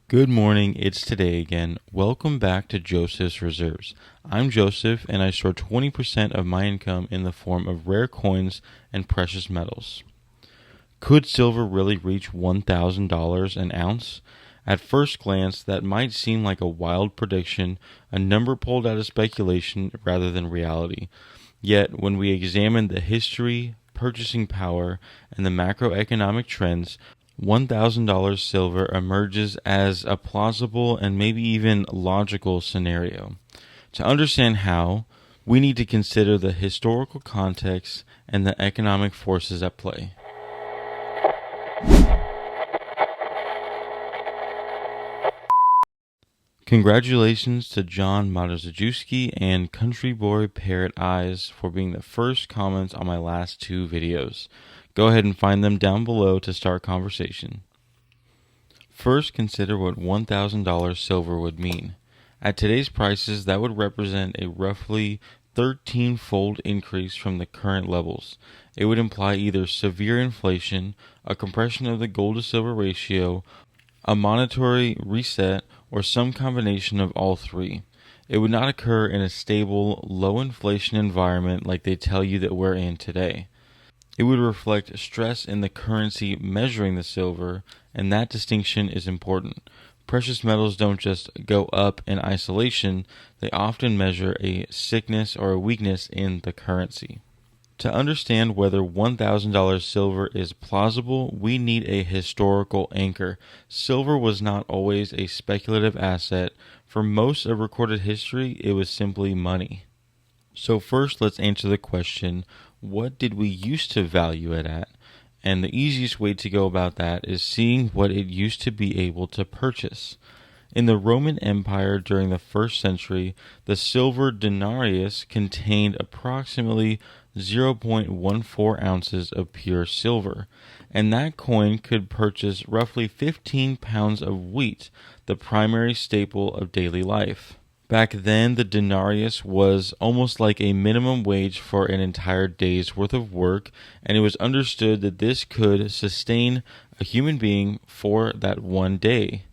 Good morning, it's today again. Welcome back to Joseph's Reserves. I'm Joseph and I store 20% of my income in the form of rare coins and precious metals. Could silver really reach $1,000 an ounce? At first glance, that might seem like a wild prediction, a number pulled out of speculation rather than reality. Yet, when we examine the history, purchasing power, and the macroeconomic trends, $1,000 silver emerges as a plausible and maybe even logical scenario. To understand how, we need to consider the historical context and the economic forces at play. Congratulations to John Matozajewski and Country Boy Parrot Eyes for being the first comments on my last two videos. Go ahead and find them down below to start conversation. First, consider what $1,000 silver would mean. At today's prices, that would represent a roughly 13-fold increase from the current levels. It would imply either severe inflation, a compression of the gold to silver ratio, a monetary reset, or some combination of all three. It would not occur in a stable, low inflation environment like they tell you that we're in today. It would reflect stress in the currency measuring the silver, and that distinction is important. Precious metals don't just go up in isolation, they often measure a sickness or a weakness in the currency. To understand whether $1,000 silver is plausible, we need a historical anchor. Silver was not always a speculative asset. For most of recorded history, it was simply money. So first, let's answer the question, what did we used to value it at? And the easiest way to go about that is seeing what it used to be able to purchase. In the Roman Empire during the 1st century, the silver denarius contained approximately 0.14 ounces of pure silver, and that coin could purchase roughly 15 pounds of wheat, the primary staple of daily life. Back then, the denarius was almost like a minimum wage for an entire day's worth of work, and it was understood that this could sustain a human being for that one day.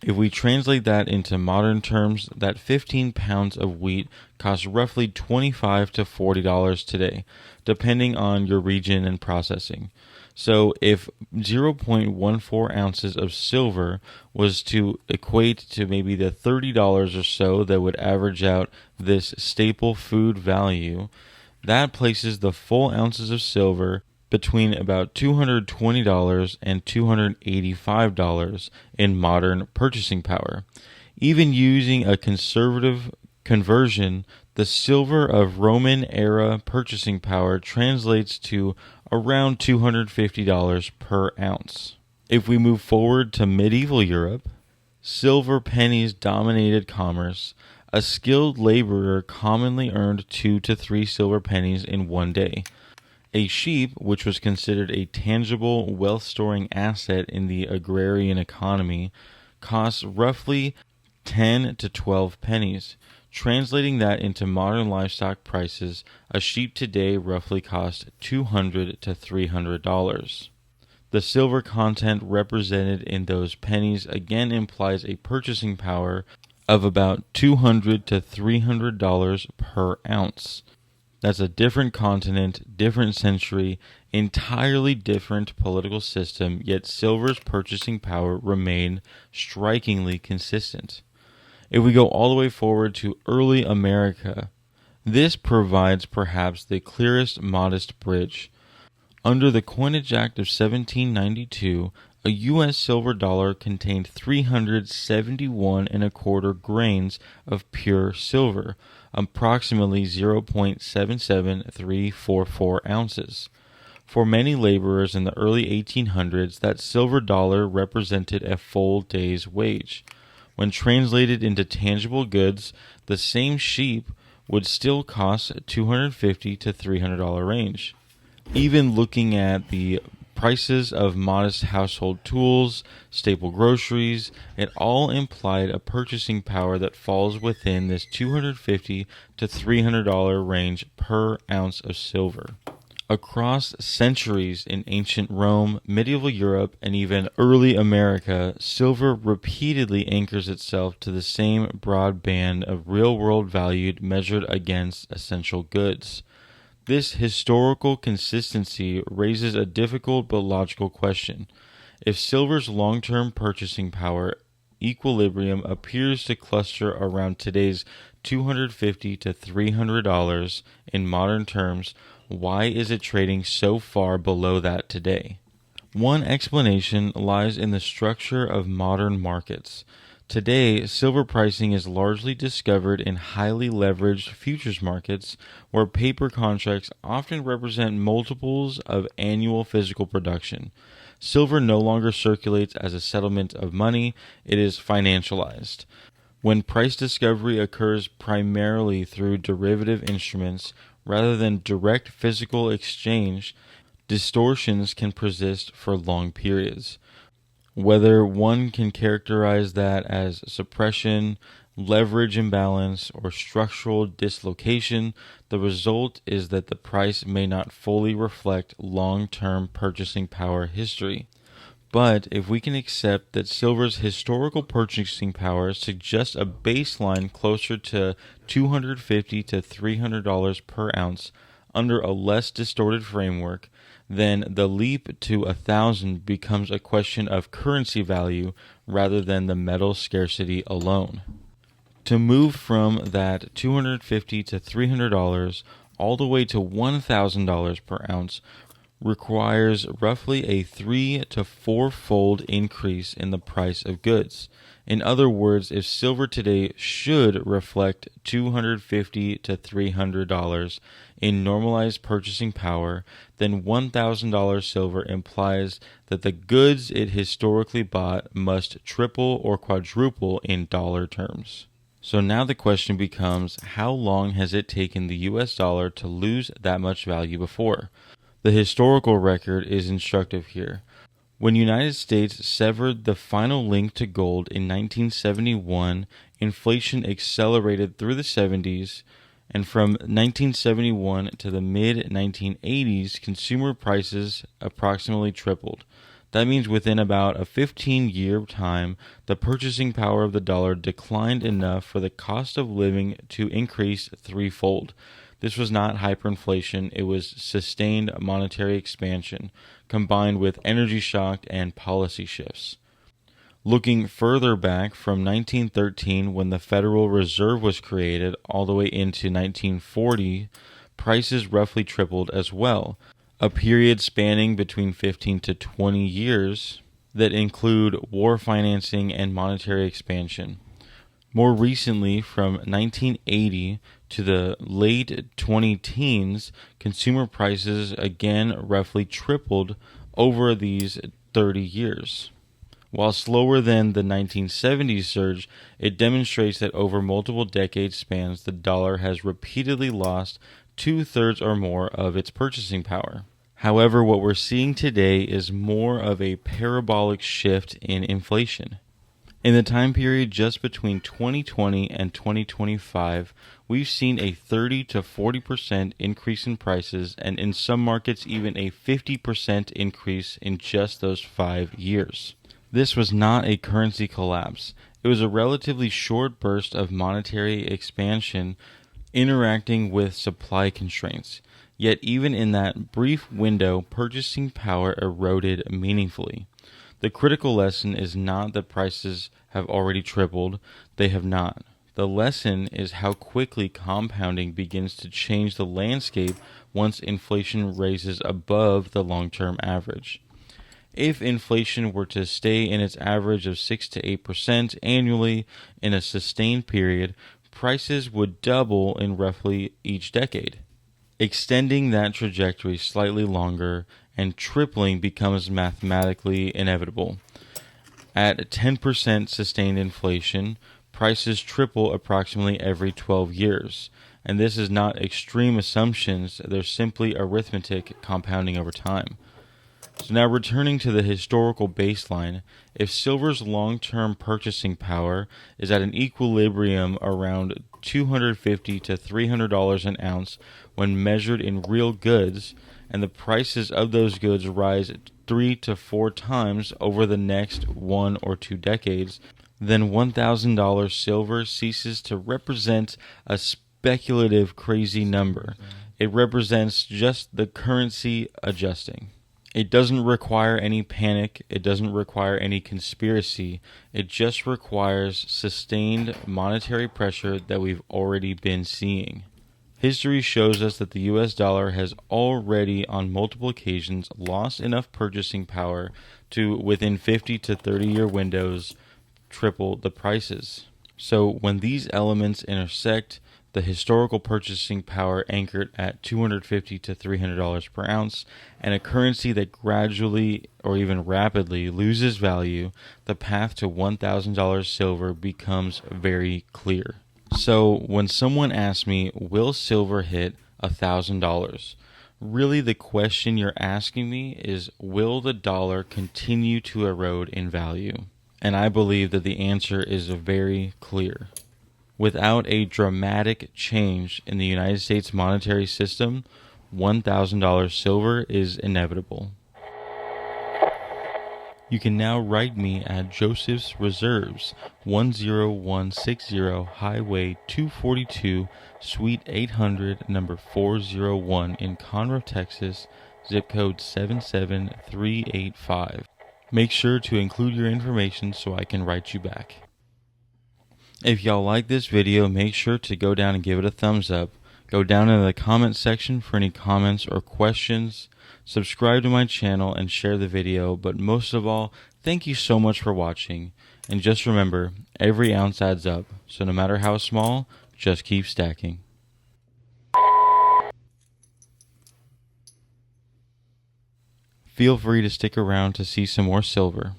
If we translate that into modern terms, that 15 pounds of wheat costs roughly $25 to $40 today, depending on your region and processing. So if 0.14 ounces of silver was to equate to maybe the $30 or so that would average out this staple food value, that places the full ounces of silver between about $220 and $285 in modern purchasing power. Even using a conservative conversion, the silver of Roman-era purchasing power translates to around $250 per ounce. If we move forward to medieval Europe, silver pennies dominated commerce. A skilled laborer commonly earned 2 to 3 silver pennies in one day. A sheep, which was considered a tangible, wealth-storing asset in the agrarian economy, costs roughly 10 to 12 pennies. Translating that into modern livestock prices, a sheep today roughly costs $200 to $300. The silver content represented in those pennies again implies a purchasing power of about $200 to $300 per ounce. That's a different continent, different century, entirely different political system, yet silver's purchasing power remained strikingly consistent. If we go all the way forward to early America, this provides perhaps the clearest modest bridge. Under the Coinage Act of 1792, a U.S. silver dollar contained 371 1/4 grains of pure silver, approximately 0.77344 ounces. For many laborers in the early 1800s, that silver dollar represented a full day's wage. When translated into tangible goods, the same sheep would still cost $250 to $300 range. Even looking at the prices of modest household tools, staple groceries, it all implied a purchasing power that falls within this $250 to $300 range per ounce of silver. Across centuries in ancient Rome, medieval Europe, and even early America, silver repeatedly anchors itself to the same broad band of real-world value measured against essential goods. This historical consistency raises a difficult but logical question. If silver's long-term purchasing power equilibrium appears to cluster around today's $250 to $300 in modern terms, why is it trading so far below that today? One explanation lies in the structure of modern markets. Today, silver pricing is largely discovered in highly leveraged futures markets where paper contracts often represent multiples of annual physical production. Silver no longer circulates as a settlement of money, it is financialized. When price discovery occurs primarily through derivative instruments rather than direct physical exchange, distortions can persist for long periods. Whether one can characterize that as suppression, leverage imbalance, or structural dislocation, the result is that the price may not fully reflect long-term purchasing power history. But if we can accept that silver's historical purchasing power suggests a baseline closer to $250 to $300 per ounce under a less distorted framework, then the leap to 1,000 becomes a question of currency value rather than the metal scarcity alone. To move from that $250 to $300 all the way to $1,000 per ounce requires roughly a 3 to 4-fold increase in the price of goods. In other words, if silver today should reflect $250 to $300 in normalized purchasing power, then $1,000 silver implies that the goods it historically bought must triple or quadruple in dollar terms. So now the question becomes, how long has it taken the US dollar to lose that much value before? The historical record is instructive here. When the United States severed the final link to gold in 1971, inflation accelerated through the 70s, and from 1971 to the mid-1980s, consumer prices approximately tripled. That means within about a 15-year time, the purchasing power of the dollar declined enough for the cost of living to increase threefold. This was not hyperinflation, it was sustained monetary expansion, combined with energy shock and policy shifts. Looking further back from 1913, when the Federal Reserve was created, all the way into 1940, prices roughly tripled as well, a period spanning between 15 to 20 years that include war financing and monetary expansion. More recently, from 1980 to the late 2010s, consumer prices again roughly tripled over these 30 years. While slower than the 1970s surge, it demonstrates that over multiple decade spans, the dollar has repeatedly lost 2/3 or more of its purchasing power. However, what we're seeing today is more of a parabolic shift in inflation. In the time period just between 2020 and 2025, we've seen a 30 to 40% increase in prices, and in some markets even a 50% increase in just those 5 years. This was not a currency collapse. It was a relatively short burst of monetary expansion interacting with supply constraints. Yet even in that brief window, purchasing power eroded meaningfully. The critical lesson is not that prices have already tripled. They have not. The lesson is how quickly compounding begins to change the landscape once inflation raises above the long-term average. If inflation were to stay in its average of 6 to 8% annually in a sustained period, prices would double in roughly each decade. Extending that trajectory slightly longer and tripling becomes mathematically inevitable. At 10% sustained inflation, prices triple approximately every 12 years. And this is not extreme assumptions, they're simply arithmetic compounding over time. So now returning to the historical baseline, if silver's long-term purchasing power is at an equilibrium around $250 to $300 an ounce when measured in real goods, and the prices of those goods rise 3 to 4 times over the next 1 or 2 decades, then $1,000 silver ceases to represent a speculative crazy number. It represents just the currency adjusting. It doesn't require any panic. It doesn't require any conspiracy. It just requires sustained monetary pressure that we've already been seeing. History shows us that the US dollar has already on multiple occasions lost enough purchasing power to, within 50 to 30-year windows, triple the prices. So when these elements intersect, the historical purchasing power anchored at $250 to $300 per ounce, and a currency that gradually or even rapidly loses value, the path to $1,000 silver becomes very clear. So when someone asks me, will silver hit $1,000? Really the question you're asking me is, will the dollar continue to erode in value? And I believe that the answer is very clear. Without a dramatic change in the United States monetary system, $1,000 silver is inevitable. You can now write me at Joseph's Reserves, 10160 Highway 242, Suite 800, number 401 in Conroe, Texas, zip code 77385. Make sure to include your information so I can write you back. If y'all like this video, make sure to go down and give it a thumbs up. Go down in the comment section for any comments or questions. Subscribe to my channel and share the video. But most of all, thank you so much for watching. And just remember, every ounce adds up. So no matter how small, just keep stacking. Feel free to stick around to see some more silver.